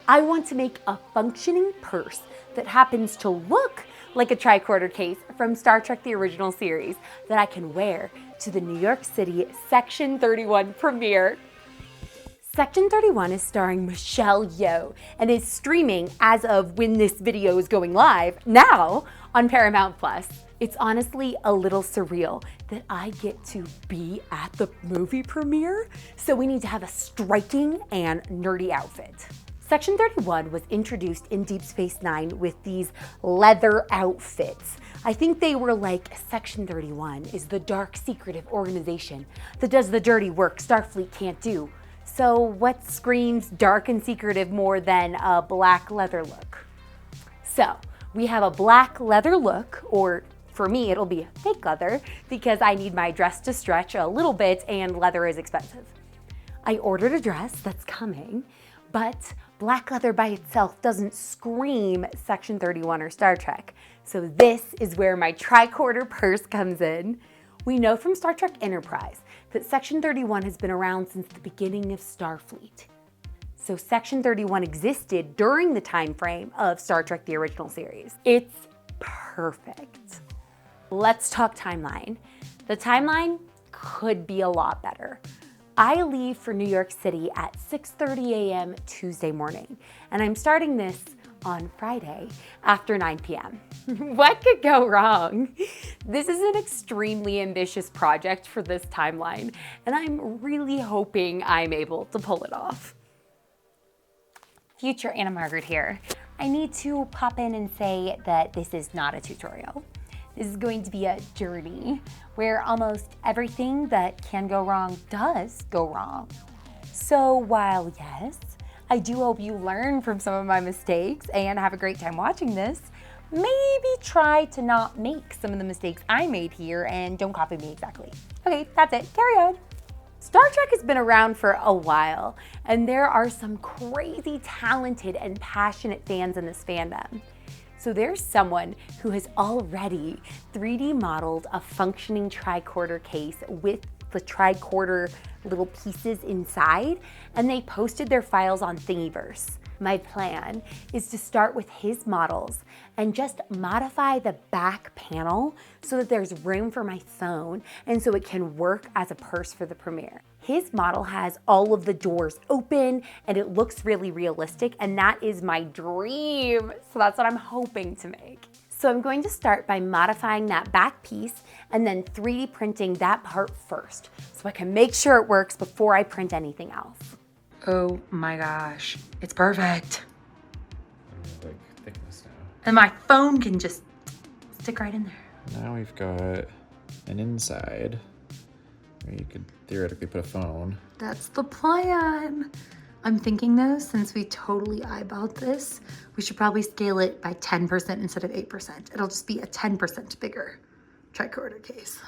I want to make a functioning purse that happens to look like a tricorder case from Star Trek the original series that I can wear to the New York City Section 31 premiere. Section 31 is starring Michelle Yeoh and is streaming as of when this video is going live now on Paramount Plus. It's honestly a little surreal that I get to be at the movie premiere, so we need to have a striking and nerdy outfit. Section 31 was introduced in Deep Space Nine with these leather outfits. I think they were like, Section 31 is the dark, secretive organization that does the dirty work Starfleet can't do. So what screams dark and secretive more than a black leather look? So we have a black leather look, or for me, it'll be fake leather because I need my dress to stretch a little bit and leather is expensive. I ordered a dress that's coming, but black leather by itself doesn't scream Section 31 or Star Trek. So this is where my Tricorder Purse comes in. We know from Star Trek Enterprise that Section 31 has been around since the beginning of Starfleet. So Section 31 existed during the time frame of Star Trek the original series. It's perfect. Let's talk timeline. The timeline could be a lot better. I leave for New York City at 6:30 a.m. Tuesday morning, and I'm starting this on Friday after 9 p.m. What could go wrong? This is an extremely ambitious project for this timeline, and I'm really hoping I'm able to pull it off. Future Anna Margaret here. I need to pop in and say that this is not a tutorial. This is going to be a journey where almost everything that can go wrong does go wrong. So while yes, I do hope you learn from some of my mistakes and have a great time watching this, maybe try to not make some of the mistakes I made here and don't copy me exactly. Okay, that's it, carry on. Star Trek has been around for a while, and there are some crazy talented and passionate fans in this fandom. So there's someone who has already 3D modeled a functioning tricorder case with the tricorder little pieces inside, and they posted their files on Thingiverse. My plan is to start with his models and just modify the back panel so that there's room for my phone and so it can work as a purse for the premiere. His model has all of the doors open and it looks really realistic, and that is my dream. So that's what I'm hoping to make. So I'm going to start by modifying that back piece and then 3D printing that part first so I can make sure it works before I print anything else. Oh my gosh, it's perfect. Like thickness now. And my phone can just stick right in there. Now we've got an inside where you could theoretically put a phone. That's the plan. I'm thinking though, since we totally eyeballed this, we should probably scale it by 10% instead of 8%. It'll just be a 10% bigger tricorder case.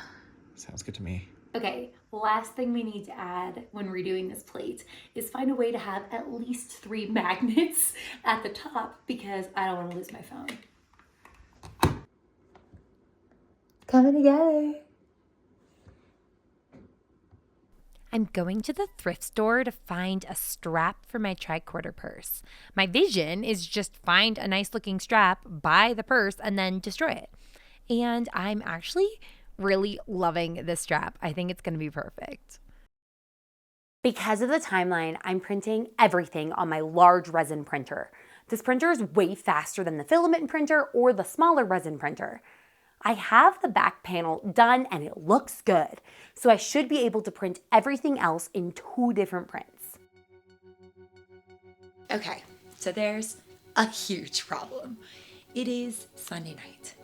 Sounds good to me. Okay, last thing we need to add when redoing this plate is find a way to have at least 3 magnets at the top because I don't want to lose my phone. Coming together. I'm going to the thrift store to find a strap for my tricorder purse. My vision is just find a nice looking strap, buy the purse, and then destroy it. And I'm actually really loving this strap. I think it's going to be perfect. Because of the timeline, I'm printing everything on my large resin printer. This printer is way faster than the filament printer or the smaller resin printer. I have the back panel done and it looks good, so I should be able to print everything else in 2 different prints. Okay, so there's a huge problem. It is Sunday night.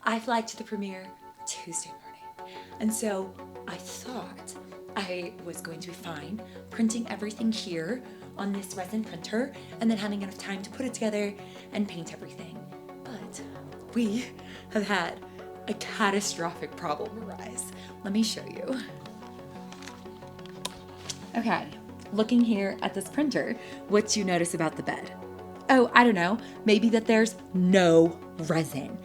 I fly to the premiere Tuesday morning, and so I thought I was going to be fine printing everything here on this resin printer and then having enough time to put it together and paint everything. But we have had a catastrophic problem arise. Let me show you. Okay, looking here at this printer, what do you notice about the bed? Oh, I don't know, maybe that there's no resin.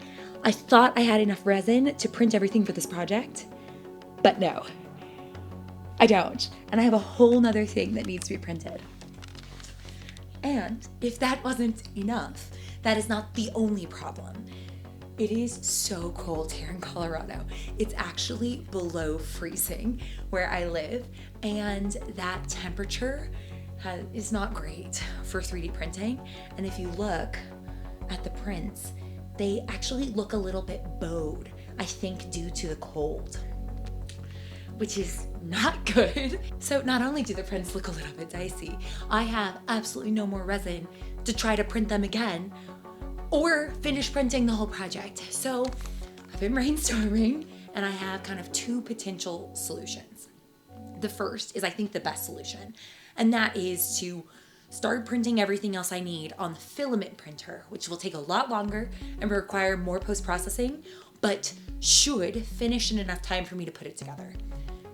I thought I had enough resin to print everything for this project, but no, I don't. And I have a whole nother thing that needs to be printed. And if that wasn't enough, that is not the only problem. It is so cold here in Colorado. It's actually below freezing where I live, and that temperature is not great for 3D printing. And if you look at the prints, they actually look a little bit bowed, I think due to the cold, which is not good. So not only do the prints look a little bit dicey, I have absolutely no more resin to try to print them again or finish printing the whole project. So I've been brainstorming, and I have kind of two potential solutions. The first is, I think, the best solution, and that is to start printing everything else I need on the filament printer, which will take a lot longer and require more post-processing, but should finish in enough time for me to put it together.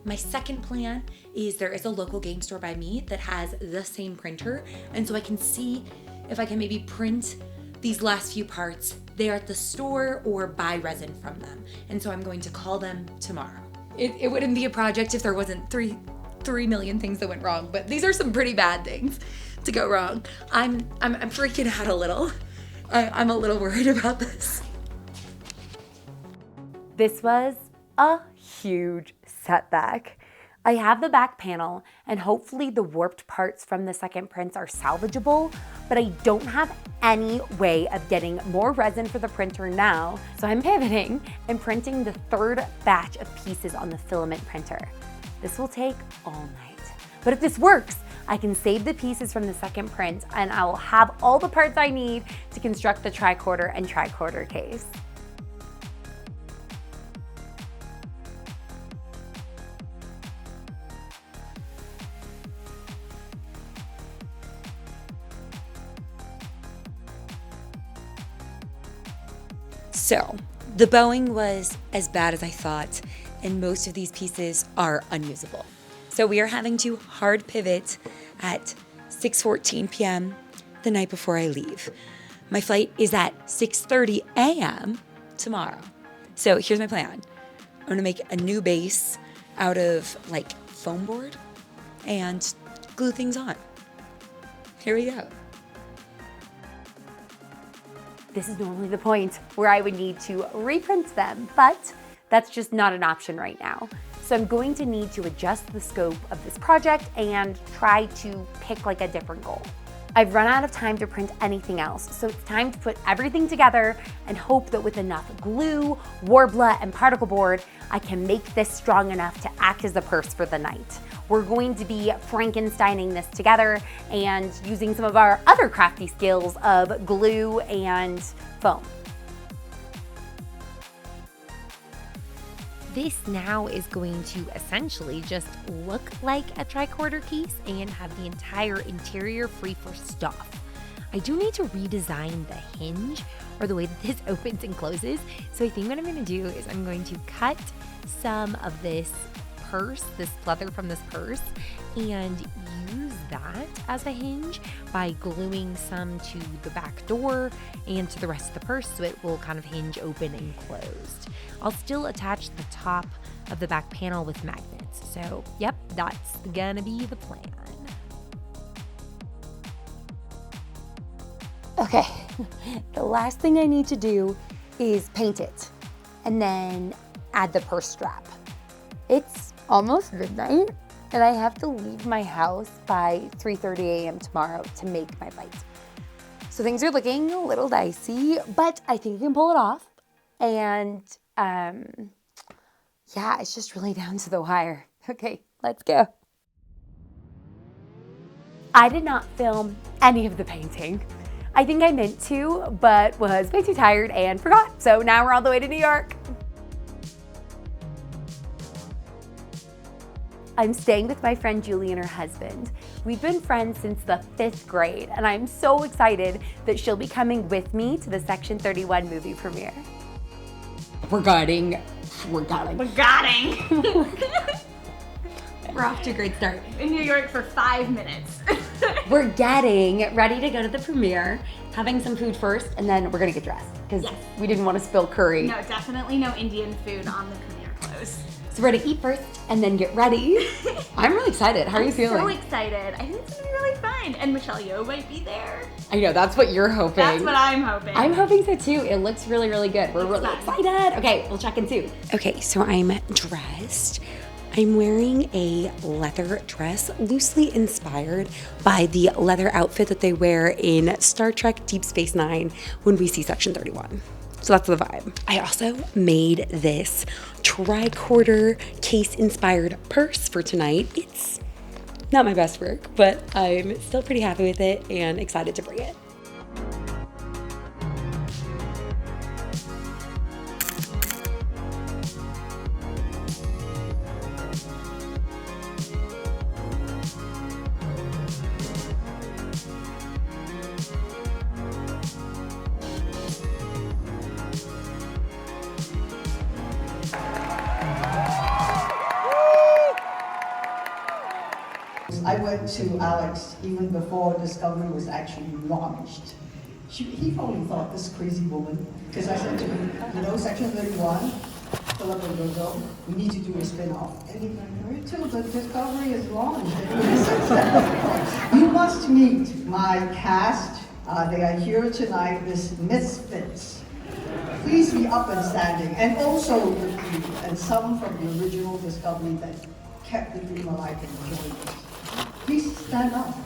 My second plan is there is a local game store by me that has the same printer, and so I can see if I can maybe print these last few parts there at the store or buy resin from them. And so I'm going to call them tomorrow. It wouldn't be a project if there wasn't 3 million things that went wrong, but these are some pretty bad things to go wrong. I'm freaking out a little. I'm a little worried about this. This was a huge setback. I have the back panel, and hopefully the warped parts from the second prints are salvageable, but I don't have any way of getting more resin for the printer now, so I'm pivoting and printing the third batch of pieces on the filament printer. This will take all night, but if this works, I can save the pieces from the second print, and I will have all the parts I need to construct the tricorder and tricorder case. So, the bowing was as bad as I thought, and most of these pieces are unusable. So we are having to hard pivot at 6:14 p.m. the night before I leave. My flight is at 6:30 a.m. tomorrow. So here's my plan. I'm gonna make a new base out of like foam board and glue things on. Here we go. This is normally the point where I would need to reprint them, but that's just not an option right now. So I'm going to need to adjust the scope of this project and try to pick like a different goal. I've run out of time to print anything else, so it's time to put everything together and hope that with enough glue, Worbla, and particle board, I can make this strong enough to act as a purse for the night. We're going to be Frankensteining this together and using some of our other crafty skills of glue and foam. This now is going to essentially just look like a tricorder case and have the entire interior free for stuff. I do need to redesign the hinge or the way that this opens and closes. So I think what I'm going to do is I'm going to cut some of this purse, this leather from this purse, and use that as a hinge by gluing some to the back door and to the rest of the purse so it will kind of hinge open and closed. I'll still attach the top of the back panel with magnets. So, yep, that's gonna be the plan. Okay, the last thing I need to do is paint it and then add the purse strap. It's almost midnight and I have to leave my house by 3:30 a.m. tomorrow to make my flight. So things are looking a little dicey, but I think I can pull it off. And yeah, it's just really down to the wire. Okay, let's go. I did not film any of the painting. I think I meant to, but was way too tired and forgot. So now we're all the way to New York. I'm staying with my friend Julie and her husband. We've been friends since the 5th grade, and I'm so excited that she'll be coming with me to the Section 31 movie premiere. We're gutting. We're gutting. We're off to a great start. In New York for 5 minutes. We're getting ready to go to the premiere, having some food first, and then we're gonna get dressed because we didn't want to spill curry. No, definitely no Indian food on the premiere clothes. So we're gonna eat first and then get ready. I'm really excited. How are you feeling? So excited. I think it's gonna be really fun. And Michelle Yeoh might be there. I know, that's what you're hoping. That's what I'm hoping. I'm hoping so too. It looks really, really good. We're really excited. Okay, we'll check in soon. Okay, so I'm dressed. I'm wearing a leather dress, loosely inspired by the leather outfit that they wear in Star Trek Deep Space Nine when we see Section 31. So that's the vibe. I also made this tricorder case-inspired purse for tonight. It's not my best work, but I'm still pretty happy with it and excited to bring it. I went to Alex even before Discovery was actually launched. He probably thought, this crazy woman, because I said to him, you know, Section 31, Philip and Virgo, we need to do a spin-off. And he's like, wait till the Discovery is launched. You must meet my cast. They are here tonight, this Misfits. Please be up and standing. And also with you, and some from the original Discovery that kept the dream alive and joined us. Please stand up. So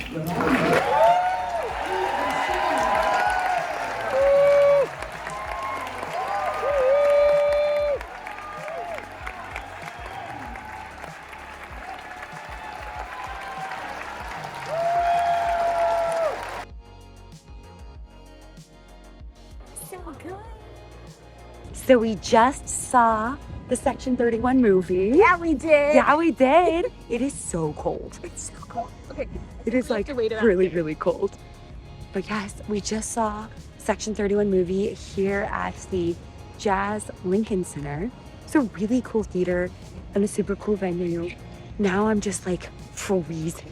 good. So we just saw the Section 31 movie. Yeah, we did. Yeah, we did. It is so cold. It's so cold. Okay. It is like really, really cold. But yes, we just saw Section 31 movie here at the Jazz Lincoln Center. It's a really cool theater and a super cool venue. Now I'm just like freezing.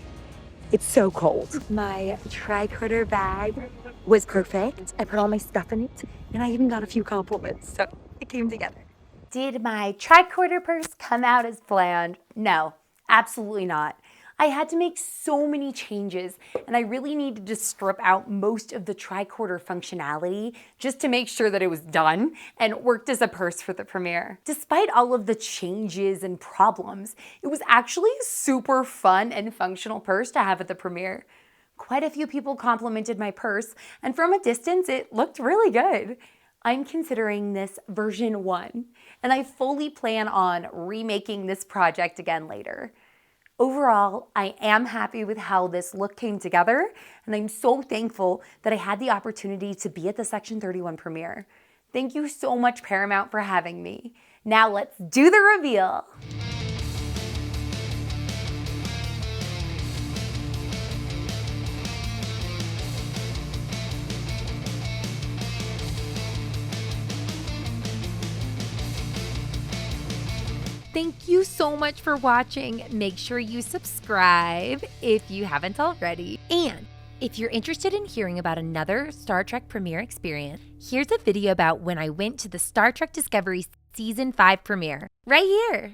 It's so cold. My tricorder bag was perfect. I put all my stuff in it and I even got a few compliments, so it came together. Did my tricorder purse come out as planned? No, absolutely not. I had to make so many changes and I really needed to strip out most of the tricorder functionality just to make sure that it was done and worked as a purse for the premiere. Despite all of the changes and problems, it was actually a super fun and functional purse to have at the premiere. Quite a few people complimented my purse, and from a distance, it looked really good. I'm considering this version 1, and I fully plan on remaking this project again later. Overall, I am happy with how this look came together, and I'm so thankful that I had the opportunity to be at the Section 31 premiere. Thank you so much, Paramount, for having me. Now let's do the reveal. Thank you so much for watching. Make sure you subscribe if you haven't already. And if you're interested in hearing about another Star Trek premiere experience, here's a video about when I went to the Star Trek Discovery Season 5 premiere right here.